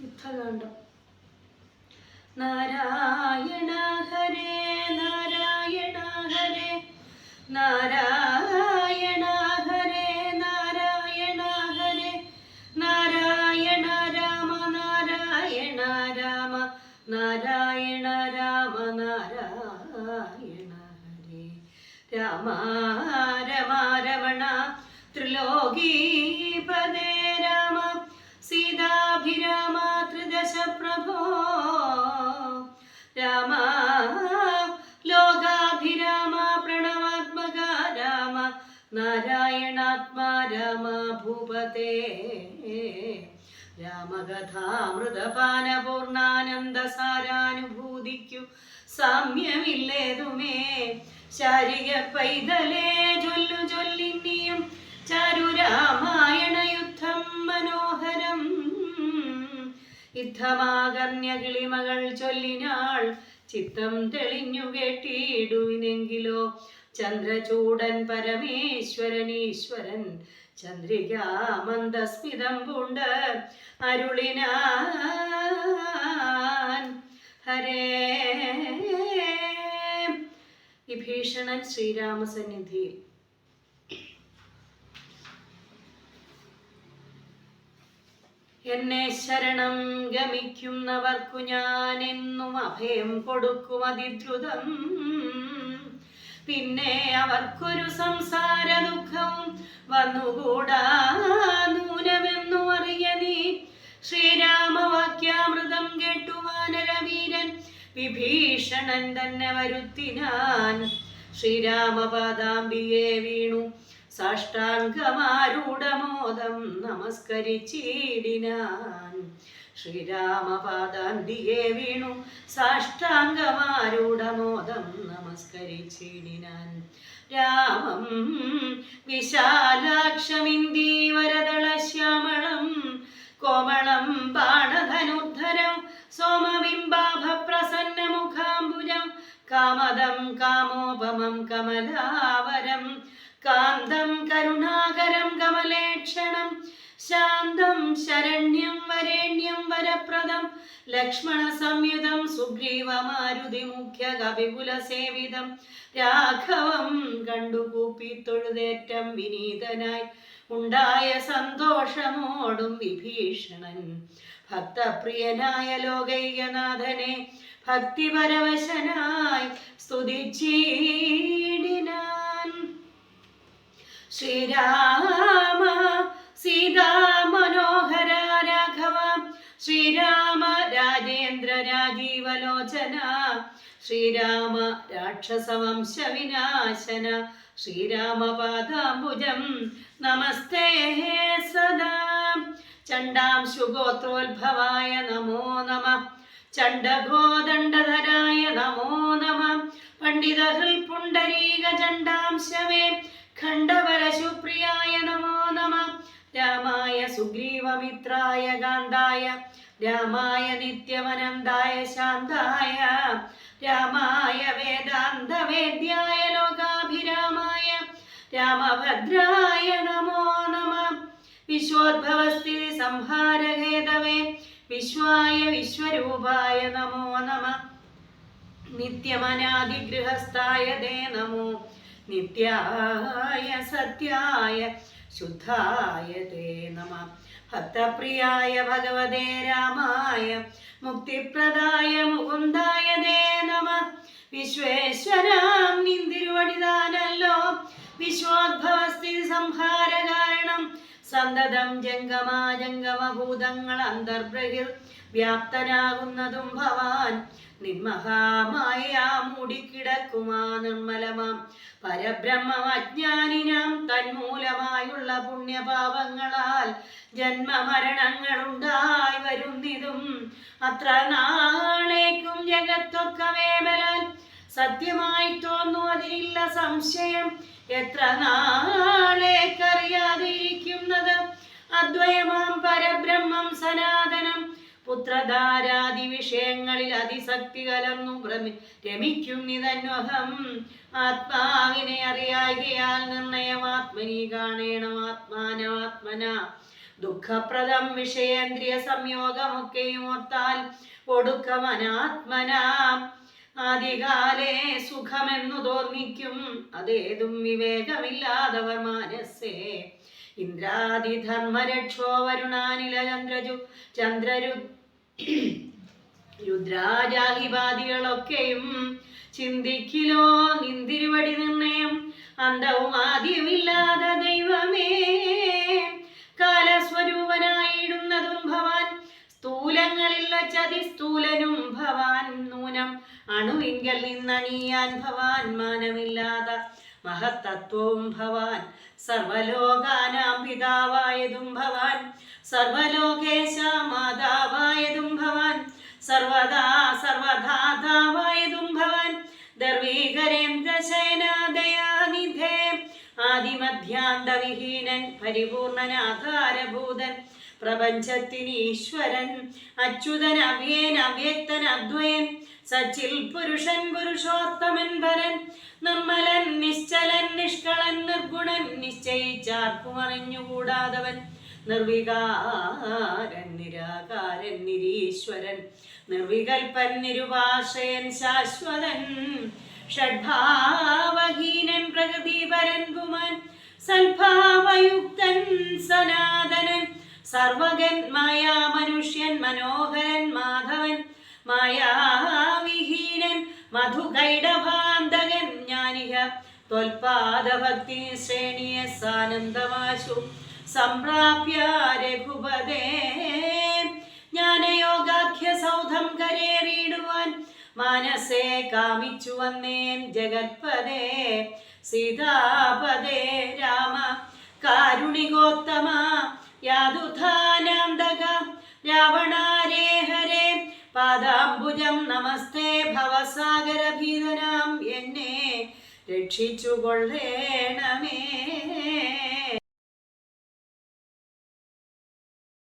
യുദ്ധകാന്ഡം. നാരായണ ഹരേ നാരായണ ഹരേ നാരായണ ഹരേ നാരായണ ഹരേ നാരായണ രാമ നാരായണ രാമ നാരായണ രാമ നാരായണ ഹരേ രാമ രമ രമണ ത്രിലോകീപദേ രാമ സീതാഭിരാമ ത്രിദശ പ്രഭോ രാമ ലോകാഭിരാമ പ്രണവാത്മക രാമ നാരായണാത്മാ രാമ ഭൂപതേ രാമകഥാമൃതപാനപൂർണാനന്ദസാരാനുഭൂതിക്കു സാമ്യമില്ലേതുമേ ശാരിക പൈതലേ ചൊല്ലു ചൊല്ലിന്നിയും ചാരുരാമായണ യുദ്ധം മനോഹരം യുദ്ധമാകർണ്യ കിളിമകൾ ചൊല്ലിനാൾ ചിത്തം തെളിഞ്ഞു കേട്ടിടുവിനെങ്കിലോ ചന്ദ്രചൂടൻ പരമേശ്വരനീശ്വരൻ ചന്ദ്രികാമന്ദസ്മിതം പൂണ്ട് അരുളിനാൻ ഹരേ. വിഭീഷണൻ ശ്രീരാമസന്നിധിയിൽ. എന്നെ ശരണം ഗമിക്കുന്നവർക്കു ഞാൻ എന്നും അഭയം കൊടുക്കും അതിദ്രുതം. പിന്നെ അവർക്കൊരു സംസാര ദുഃഖവും വന്നുകൂടാ നൂനമെന്നു അറിയ നീ. ശ്രീരാമവാക്യാമൃതം കേട്ടു വാനരവീരൻ വിഭീഷണൻ തന്നെ വരുത്തിനാൻ. ശ്രീരാമപാദാംബിയെ വീണു സാഷ്ടാംഗമാരൂഢമോദം നമസ്കരിച്ചിടിനാൻ. ശ്രീരാമപാദാംബിയെ വീണു സാഷ്ടാംഗമാരൂഢമോദം നമസ്കരിച്ചിടിനാൻ. രാമം വിശാലാക്ഷമിന്ദീവരദളശ്യാമളം കോമളം ബാണധനുദ്ധരം സോമബിംബാഭ പ്രസന്നമുഖാംബുജം കാമദം കാമോപമം കമലാവരം കാന്തം കരുണാകരം കമലേക്ഷണം ശാന്തം ശരണ്യം വരേണ്യം വരപ്രദം ലക്ഷ്മണ സംയുതം സുഗ്രീവമാരുതി മുഖ്യ കപികുലസേവിതം രാഘവം കണ്ടുകൂപ്പി തൊഴുതേറ്റം വിനീതനായി ഉണ്ടായ സന്തോഷമോടും വിഭീഷണൻ ഭക്തപ്രിയനായ ലോകൈകനാഥനെ ഭക്തിപരവശനായി സ്തുതിച്ചിടിനാൻ. ശ്രീരാമ സീതാ മനോഹര രാഘവ ശ്രീരാമ രാജേന്ദ്ര രാജീവലോചന ശ്രീരാമ രാക്ഷസവംശ വിനാശന ശ്രീരാമപാദാംബുജം നമസ്തേ സദാ. ചണ്ഡാംശുഗോത്രോത്ഭവായ നമോ നമഃ ചണ്ഡഘോദണ്ഡധരായ നമോ നമഃ പണ്ഡിതഹൃൽ പുണ്ഡരീക ചണ്ഡാംശമേ ഖണ്ഡപരശുപ്രിയായ നമോ നമഃ രാമായ സുഗ്രീവമിത്രായ കാന്തായ രാമായ നിത്യമനന്തായ ശാന്തായ രാമായ വേദാന്തവേദ്യായ ലോകാഭിരാമായ രാമഭദ്രായ നമോ നമഃ വിശ്വോദ്ഭവസ്ഥിതി സംഹാരഹേതവേ വിശ്വായ വിശ്വരൂപായ നമോ നമഃ നിത്യമനാദിഗൃഹസ്ഥായ തേ നമോ നിത്യായ സത്യായ ശുദ്ധായ തേ നമഃ ഭക്തപ്രിയായ ഭഗവതേ രാമായ മുക്തിപ്രദായ മുകുന്ദായ തേ നമഃ വിശ്വേശ്വരാം നിന്തിരുവടിതാനല്ലോ വിശ്വോദ്ഭവസ്ഥിതി സംഹാര കാരണം സന്തതം ജംഗമഭൂതങ്ങൾ അന്തർബ്രഹിർ വ്യാപ്തനാകുന്നതും ഭവാൻ നിന്മഹാമായ മൂടിക്കിടക്കുമാ നിർമ്മലമാം പരബ്രഹ്മം അജ്ഞാനിനാം തന്മൂലമായുള്ള പുണ്യപാപങ്ങളാൽ ജന്മമരണങ്ങളുണ്ടായി വരുന്നിതും അത്ര നാളേക്കും ജഗത്തൊക്കവേ ബലാൽ സത്യമായി തോന്നു അതിനില്ല സംശയം. എത്ര നാളേക്കറിയാതിരിക്കുന്നത് അദ്വയമാം പരബ്രഹ്മം സനാതനം പുത്രധാരാദി വിഷയങ്ങളിൽ അതിശക്തി കലർന്നു രമിക്കും നിതന്വഹം ആത്മാവിനെ അറിയാകിയാൽ നിർണയമാത്മനി കാണേണം ആത്മാനമാത്മന ദുഃഖപ്രദം വിഷയേന്ദ്രിയ സംയോഗമൊക്കെയും ഓർത്താൽ ഒടുക്കമനാത്മനാം ആദികാലേ സുഖമെന്നു തോന്നിക്കും. അതേതും വിവേകമില്ലാതവർ മാനസേ. ഇന്ദ്രാദിധർമ്മരക്ഷോ വരുണാനില ചന്ദ്രരു രുദ്രാജാഹിപാദികളൊക്കെയും ചിന്തിക്കിലോ നിന്തിരുവടി നിർണയം. അന്തവും ആദ്യമില്ലാതെ ദൈവമേ കാലസ്വരൂപനായിടുന്നതും ഭവാൻ. സ്ഥൂലങ്ങളിൽ വച്ചതിസ്ഥൂലനും ഭവാൻ. നൂനം അണുവിങ്കൽ നിന്നണിയാൻ ഭവാൻ. മാനമില്ലാത മഹത്തത്വവും ഭവാൻ. സർവലോകാനാം പിതാവായതും ഭവാൻ. സർവലോകേശ മാതാവായതും ഭവാൻ. സർവധാതാവായതും ഭവാൻ. ദർവീകരേന്ദ്രശയനാദയാനിധേ ആദിമധ്യാന്തവിഹീനൻ പരിപൂർണനാധാരഭൂതൻ പ്രപഞ്ചത്തിനീശ്വരൻ അച്യുതൻ അവ്യേൻ അവ്യക്തൻ അദ്വയൻ സച്ചിൽ പുരുഷൻ പുരുഷോത്തമൻ വരൻ നിർമ്മലൻ നിശ്ചലൻ നിഷ്കളൻ നിർഗുണൻ നിശ്ചയിച്ചാർക്കും അറിഞ്ഞുകൂടാതവൻ നിർവികാരൻ നിരാകാരൻ നിരീശ്വരൻ നിർവികൽപ്പൻ നിരുപാശ്രയൻ ശാശ്വതൻ ഷഡ്ഭാവഹീനൻ പ്രകൃതിപരൻ പുമാൻ സൽഭാവയുക്തൻ സനാതനൻ സർവകൻ മായാമനുഷ്യൻ മനോഹരൻ മാധവൻ മായാവിഹീനൻ മധുകൈടഭാന്തകൻ ജ്ഞാനിക ത്വൽപാദഭക്തി ശ്രേണിയെ സാനന്ദമാശു സംപ്രാപ്യ രഘുപദേ ജ്ഞാനയോഗാഖ്യ സൗധം കരേറിയിടുവാൻ മാനസേ കാമിച്ചു വന്നേൻ ജഗത്പദേ സീതാപദേ രാമ കാരുണികോത്തമ യാതുധാനാന്തക രാവണാരേ ഹരേ പാദാംബുജം നമസ്തേ ഭവസാഗരഭീതനാം എന്നെ രക്ഷിച്ചുകൊള്ളേണമേ.